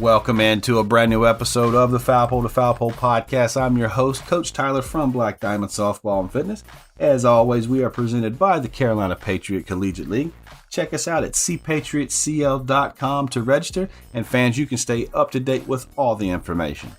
Welcome into a brand new episode of the Foul Pole podcast. I'm your host, Coach Tyler from Black Diamond Softball and Fitness. As always, we are presented by the Carolina Patriot Collegiate League. Check us out at cpatriotcl.com to register, and fans, you can stay up to date with all the information.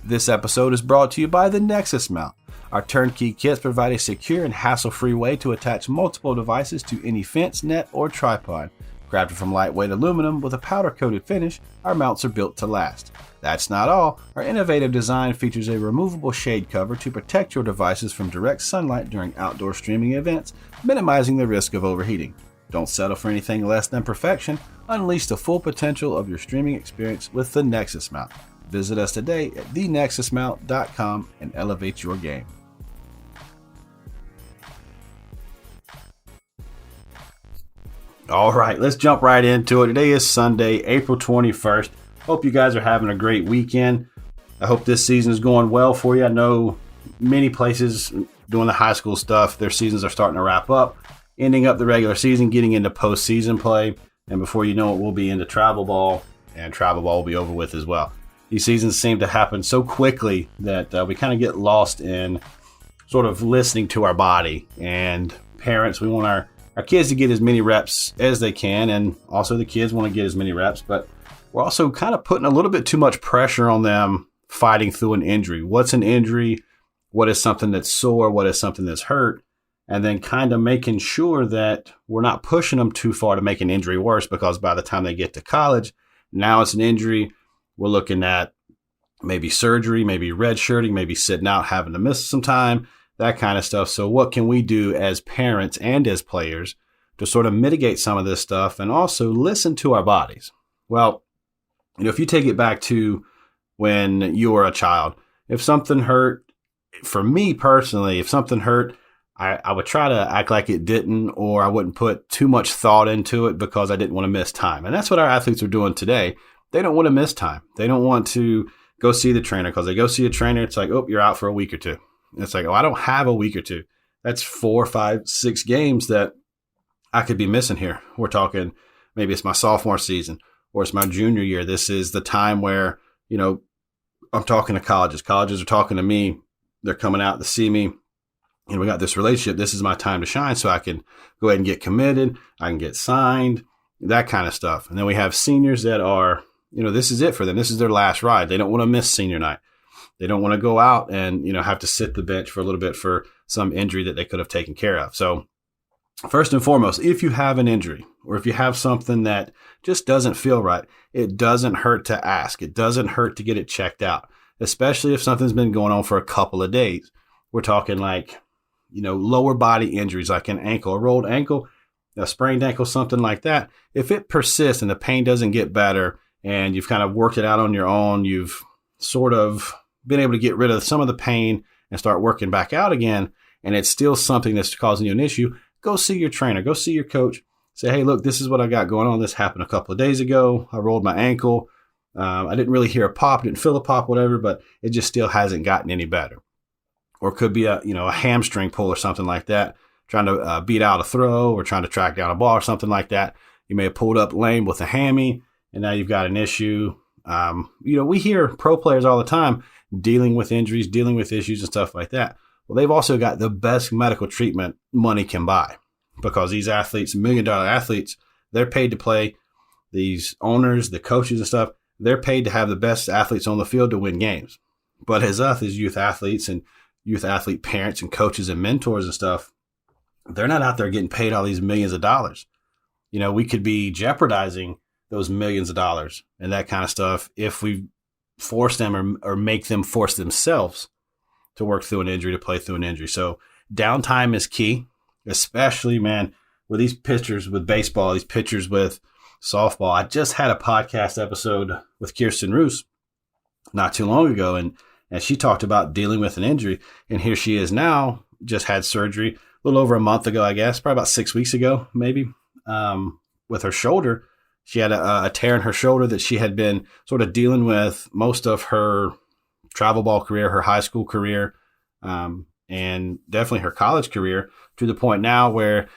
This episode is brought to you by the Nexus Mount. Our turnkey kits provide a secure and hassle-free way to attach multiple devices to any fence, net, or tripod. Crafted from lightweight aluminum with a powder-coated finish, our mounts are built to last. That's not all. Our innovative design features a removable shade cover to protect your devices from direct sunlight during outdoor streaming events, minimizing the risk of overheating. Don't settle for anything less than perfection. Unleash the full potential of your streaming experience with the Nexus Mount. Visit us today at thenexusmount.com and elevate your game. All right, let's jump right into it. Today is Sunday, April 21st. Hope you guys are having a great weekend. I hope this season is going well for you. I know many places doing the high school stuff, their seasons are starting to wrap up, ending up the regular season, getting into postseason play. And before you know it, we'll be into travel ball, and travel ball will be over with as well. These seasons seem to happen so quickly that we kind of get lost in sort of listening to our body. And parents, we want our kids to get as many reps as they can, and also the kids want to get as many reps, but we're also kind of putting a little bit too much pressure on them fighting through an injury. What's an injury? What is something that's sore? What is something that's hurt? And then kind of making sure that we're not pushing them too far to make an injury worse, because by the time they get to college, now it's an injury. We're looking at maybe surgery, maybe redshirting, maybe sitting out, having to miss some time, that kind of stuff. So what can we do as parents and as players to sort of mitigate some of this stuff and also listen to our bodies? Well, if you take it back to when you were a child, if something hurt, for me personally, if something hurt, I would try to act like it didn't, or I wouldn't put too much thought into it because I didn't want to miss time. And that's what our athletes are doing today. They don't want to miss time. They don't want to go see the trainer, because they go see a trainer, it's like, oh, you're out for a week or two. It's like, oh, I don't have a week or two. That's 4, 5, 6 games that I could be missing here. We're talking, maybe it's my sophomore season or it's my junior year. This is the time where, I'm talking to colleges. Colleges are talking to me. They're coming out to see me. And we got this relationship. This is my time to shine, so I can go ahead and get committed. I can get signed, that kind of stuff. And then we have seniors that are, this is it for them. This is their last ride. They don't want to miss senior night. They don't want to go out and, have to sit the bench for a little bit for some injury that they could have taken care of. So first and foremost, if you have an injury or if you have something that just doesn't feel right, it doesn't hurt to ask. It doesn't hurt to get it checked out, especially if something's been going on for a couple of days. We're talking like, lower body injuries, like an ankle, a rolled ankle, a sprained ankle, something like that. If it persists and the pain doesn't get better and you've kind of worked it out on your own, you've sort of been able to get rid of some of the pain and start working back out again, and it's still something that's causing you an issue, go see your trainer, go see your coach. Say, hey, look, this is what I got going on. This happened a couple of days ago. I rolled my ankle. I didn't really hear a pop, didn't feel a pop, whatever, but it just still hasn't gotten any better. Or it could be a hamstring pull or something like that, trying to beat out a throw or trying to track down a ball or something like that. You may have pulled up lame with a hammy, and now you've got an issue. We hear pro players all the time dealing with injuries, dealing with issues and stuff like that. Well, they've also got the best medical treatment money can buy, because these athletes, $1 million athletes, they're paid to play. These owners, the coaches and stuff, they're paid to have the best athletes on the field to win games. But as us, as youth athletes and youth athlete parents and coaches and mentors and stuff, they're not out there getting paid all these millions of dollars. We could be jeopardizing those millions of dollars and that kind of stuff if we force them or make them force themselves to work through an injury, to play through an injury. So downtime is key, especially, man, with these pitchers with baseball, these pitchers with softball. I just had a podcast episode with Kirsten Roos not too long ago, and she talked about dealing with an injury, and here she is now, just had surgery a little over a month ago, I guess, probably about 6 weeks ago, maybe, with her shoulder. She had a tear in her shoulder that she had been sort of dealing with most of her travel ball career, her high school career, and definitely her college career, to the point now where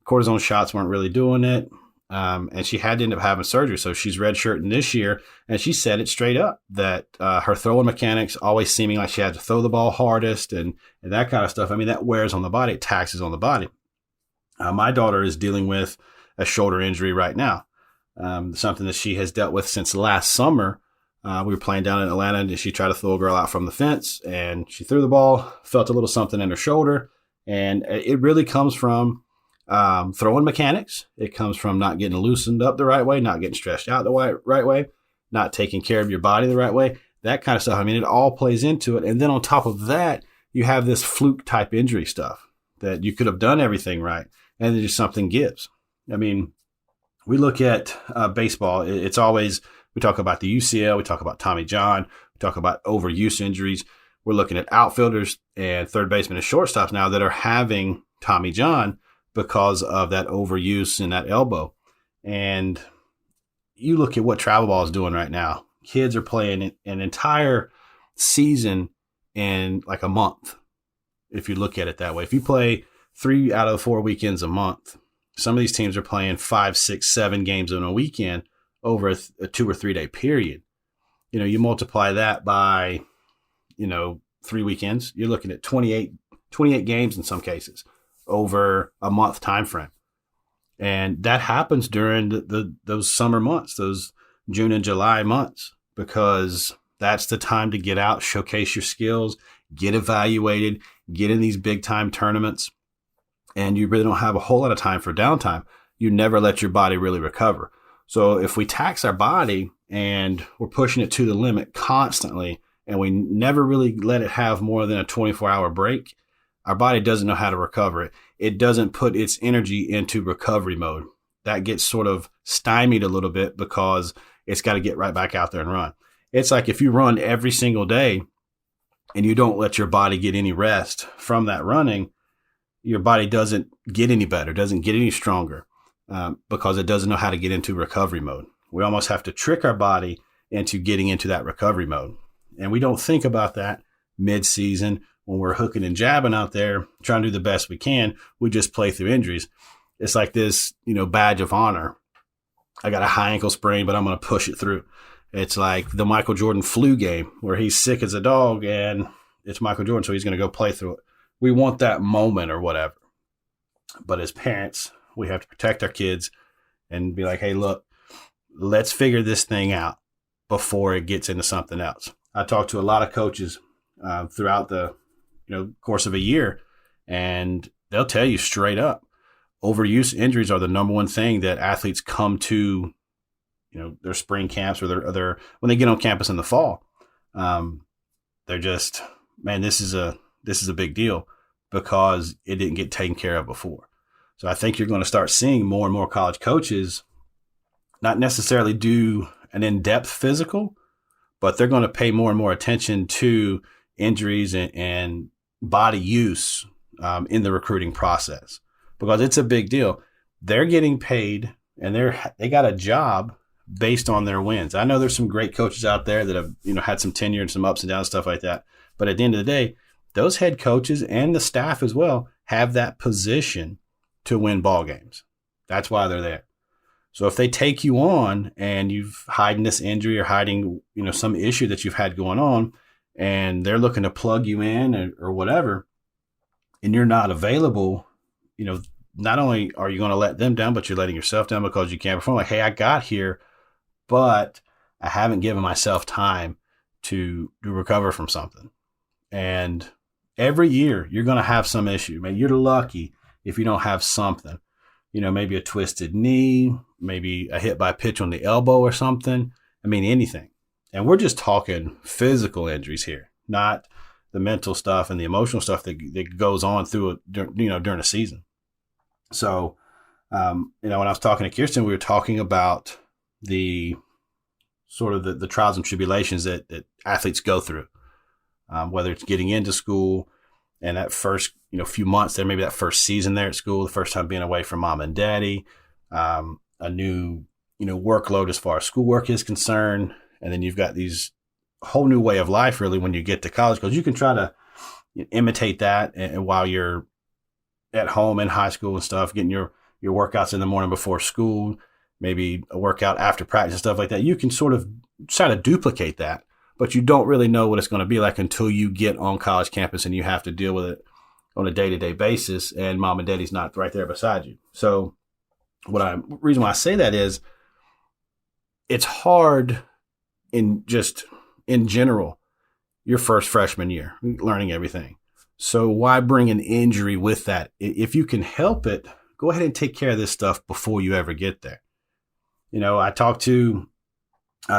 cortisone shots weren't really doing it. and she had to end up having surgery. So she's redshirting this year, and she said it straight up that her throwing mechanics always seeming like she had to throw the ball hardest and that kind of stuff. I mean, that wears on the body. It taxes on the body. My daughter is dealing with a shoulder injury right now, something that she has dealt with since last summer. We were playing down in Atlanta, and she tried to throw a girl out from the fence, and she threw the ball, felt a little something in her shoulder, and it really comes from throwing mechanics. It comes from not getting loosened up the right way, not getting stretched out the right way, not taking care of your body the right way, that kind of stuff. I mean, it all plays into it. And then on top of that, you have this fluke type injury stuff that you could have done everything right, and then just something gives. I mean, we look at baseball. It's always, we talk about the UCL, we talk about Tommy John, we talk about overuse injuries. We're looking at outfielders and third basemen and shortstops now that are having Tommy John because of that overuse in that elbow. And you look at what travel ball is doing right now. Kids are playing an entire season in like a month, if you look at it that way. If you play 3 out of 4 weekends a month, some of these teams are playing 5, 6, 7 games in a weekend over a 2 or 3 day period. You multiply that by, 3 weekends, you're looking at 28 games in some cases over a month time frame. And that happens during those summer months, those June and July months, because that's the time to get out, showcase your skills, get evaluated, get in these big time tournaments. And you really don't have a whole lot of time for downtime. You never let your body really recover. So if we tax our body and we're pushing it to the limit constantly, and we never really let it have more than a 24-hour break, our body doesn't know how to recover it. It doesn't put its energy into recovery mode. That gets sort of stymied a little bit because it's got to get right back out there and run. It's like if you run every single day and you don't let your body get any rest from that running, your body doesn't get any better, doesn't get any stronger, because it doesn't know how to get into recovery mode. We almost have to trick our body into getting into that recovery mode. And we don't think about that mid-season when we're hooking and jabbing out there, trying to do the best we can. We just play through injuries. It's like this, badge of honor. I got a high ankle sprain, but I'm going to push it through. It's like the Michael Jordan flu game where he's sick as a dog and it's Michael Jordan, so he's going to go play through it. We want that moment or whatever. But as parents, we have to protect our kids and be like, hey, look, let's figure this thing out before it gets into something else. I talked to a lot of coaches throughout the course of a year, and they'll tell you straight up, overuse injuries are the number one thing that athletes come to, their spring camps or their when they get on campus in the fall. They're just, man, this is a big deal because it didn't get taken care of before. So I think you're going to start seeing more and more college coaches not necessarily do an in-depth physical, but they're going to pay more and more attention to injuries and body use in the recruiting process, because it's a big deal. They're getting paid and they got a job based on their wins. I know there's some great coaches out there that have, had some tenure and some ups and downs, stuff like that. But at the end of the day, those head coaches and the staff as well have that position to win ball games. That's why they're there. So if they take you on and you've hiding this injury or hiding, some issue that you've had going on, and they're looking to plug you in or whatever, and you're not available, not only are you going to let them down, but you're letting yourself down because you can't perform. Like, hey, I got here, but I haven't given myself time to recover from something. And every year you're going to have some issue. Man, you're lucky if you don't have something, maybe a twisted knee, maybe a hit by pitch on the elbow or something. I mean, anything. And we're just talking physical injuries here, not the mental stuff and the emotional stuff that goes on through during a season. So, when I was talking to Kirsten, we were talking about the sort of the trials and tribulations that athletes go through, whether it's getting into school and that first, few months there, maybe that first season there at school, the first time being away from mom and daddy, a new, workload as far as schoolwork is concerned. And then you've got these whole new way of life really when you get to college, because you can try to imitate that and while you're at home in high school and stuff, getting your workouts in the morning before school, maybe a workout after practice and stuff like that, you can sort of try to duplicate that, but you don't really know what it's going to be like until you get on college campus and you have to deal with it on a day-to-day basis and mom and daddy's not right there beside you. So reason why I say that is it's hard in general, your first freshman year, learning everything. So why bring an injury with that? If you can help it, go ahead and take care of this stuff before you ever get there. I talked to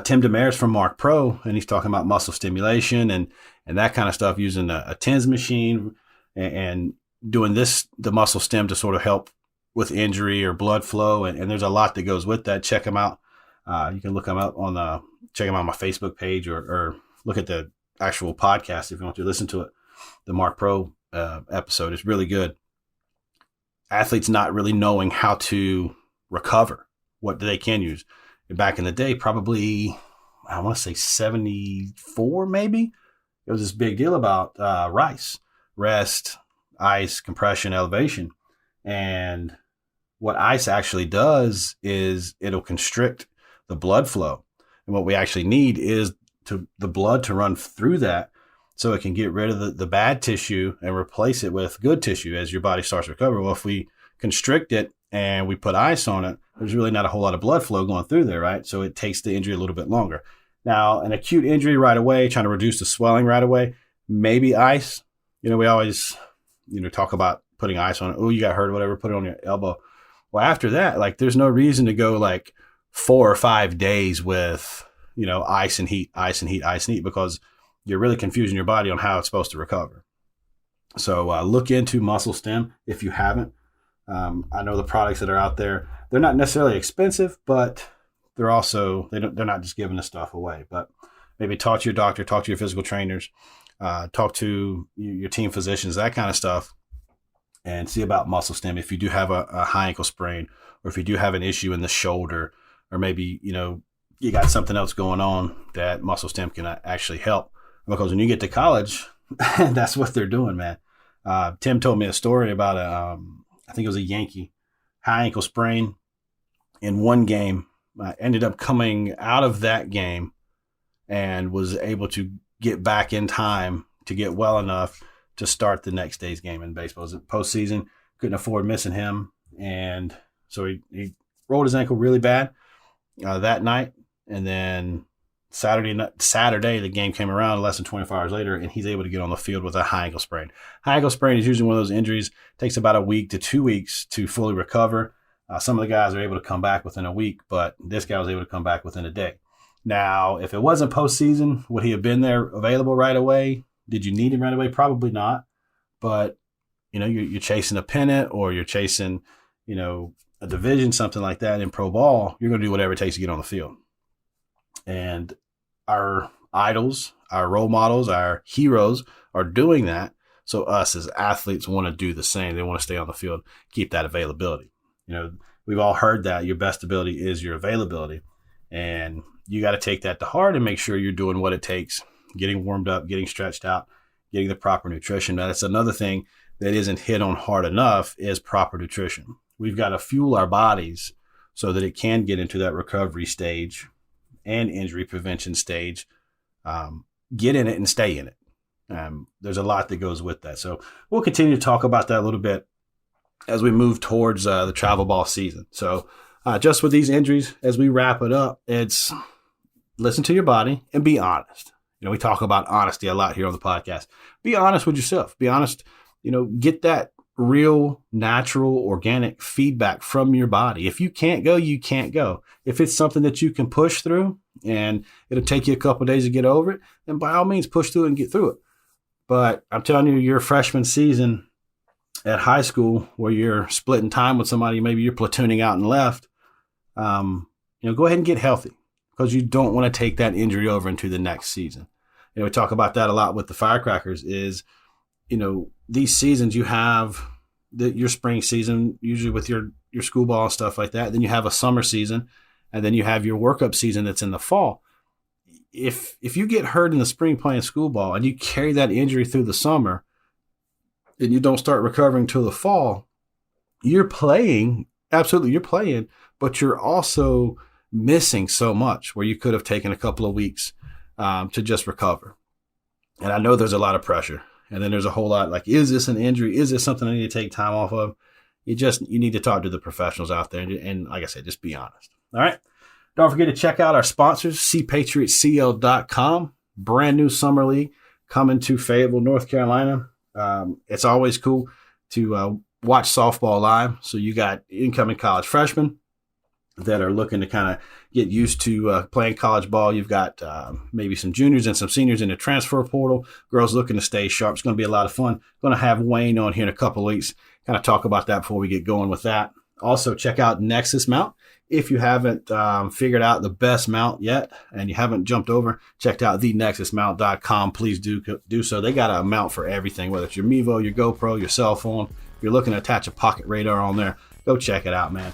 Tim Damaris from Mark Pro, and he's talking about muscle stimulation and that kind of stuff using a TENS machine and doing the muscle stim to sort of help with injury or blood flow. And there's a lot that goes with that. Check him out. You can look him up check him out on my Facebook page or look at the actual podcast if you want to listen to it. The Mark Pro episode is really good. Athletes not really knowing how to recover, what they can use. Back in the day, probably, I want to say 74 maybe, it was this big deal about RICE, rest, ice, compression, elevation. And what ice actually does is it'll constrict the blood flow. And what we actually need is the blood to run through that so it can get rid of the bad tissue and replace it with good tissue as your body starts to recover. Well, if we constrict it and we put ice on it, there's really not a whole lot of blood flow going through there, right? So it takes the injury a little bit longer. Now, an acute injury right away, trying to reduce the swelling right away, maybe ice. We always, talk about putting ice on it. Oh, you got hurt or whatever, put it on your elbow. Well, after that, there's no reason to go 4 or 5 days with, ice and heat, ice and heat, ice and heat, because you're really confusing your body on how it's supposed to recover. So look into muscle stim if you haven't. I know the products that are out there, they're not necessarily expensive, but they're also, they're not just giving the stuff away. But maybe talk to your doctor, talk to your physical trainers, talk to your team physicians, that kind of stuff, and see about muscle stim. If you do have a high ankle sprain, or if you do have an issue in the shoulder, or maybe, you got something else going on, that muscle stim can actually help. Because when you get to college, that's what they're doing, man. Tim told me a story about I think it was a Yankee high ankle sprain in one game. Ended up coming out of that game and was able to get back in time to get well enough to start the next day's game in baseball. It was postseason, couldn't afford missing him. And so he rolled his ankle really bad that night. And then Saturday, the game came around less than 24 hours later, and he's able to get on the field with a high ankle sprain. High ankle sprain is usually one of those injuries. It takes about a week to 2 weeks to fully recover. Some of the guys are able to come back within a week, but this guy was able to come back within a day. Now, if it wasn't postseason, would he have been there available right away? Did you need him right away? Probably not. But, you're chasing a pennant, or you're chasing, a division, something like that in pro ball, you're going to do whatever it takes to get on the field. And our idols, our role models, our heroes are doing that. So us as athletes want to do the same. They want to stay on the field, keep that availability. We've all heard that your best ability is your availability. And you got to take that to heart and make sure you're doing what it takes, getting warmed up, getting stretched out, getting the proper nutrition. Now, that's another thing that isn't hit on hard enough is proper nutrition. We've got to fuel our bodies so that it can get into that recovery stage and injury prevention stage, get in it and stay in it. There's a lot that goes with that. So we'll continue to talk about that a little bit as we move towards the travel ball season. So just with these injuries, as we wrap it up, it's listen to your body and be honest. We talk about honesty a lot here on the podcast. Be honest with yourself. Be honest, get that real, natural, organic feedback from your body. If you can't go, you can't go. If it's something that you can push through and it'll take you a couple of days to get over it, then by all means push through it and get through it. But I'm telling you, your freshman season at high school where you're splitting time with somebody, maybe you're platooning out and left, go ahead and get healthy, because you don't want to take that injury over into the next season. We talk about that a lot with the Firecrackers is, these seasons you have your spring season, usually with your school ball and stuff like that. Then you have a summer season, and then you have your workup season that's in the fall. If you get hurt in the spring playing school ball and you carry that injury through the summer and you don't start recovering till the fall, you're playing, absolutely you're playing, but you're also missing so much where you could have taken a couple of weeks to just recover. And I know there's a lot of pressure. And then there's a whole lot like, is this an injury? Is this something I need to take time off of? You need to talk to the professionals out there. And like I said, just be honest. All right. Don't forget to check out our sponsors, cpatriotcl.com. Brand new summer league coming to Fayetteville, North Carolina. It's always cool to watch softball live. So you got incoming college freshmen that are looking to kind of get used to playing college ball. You've got maybe some juniors and some seniors in the transfer portal. Girls looking to stay sharp. It's going to be a lot of fun. Going to have Wayne on here in a couple of weeks. Kind of talk about that before we get going with that. Also, check out Nexus Mount. If you haven't figured out the best mount yet and you haven't jumped over, checked out thenexusmount.com, please do so. They got a mount for everything, whether it's your Mevo, your GoPro, your cell phone. If you're looking to attach a pocket radar on there, go check it out, man.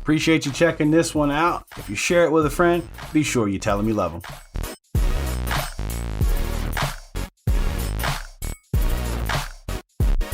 Appreciate you checking this one out. If you share it with a friend, be sure you tell them you love them.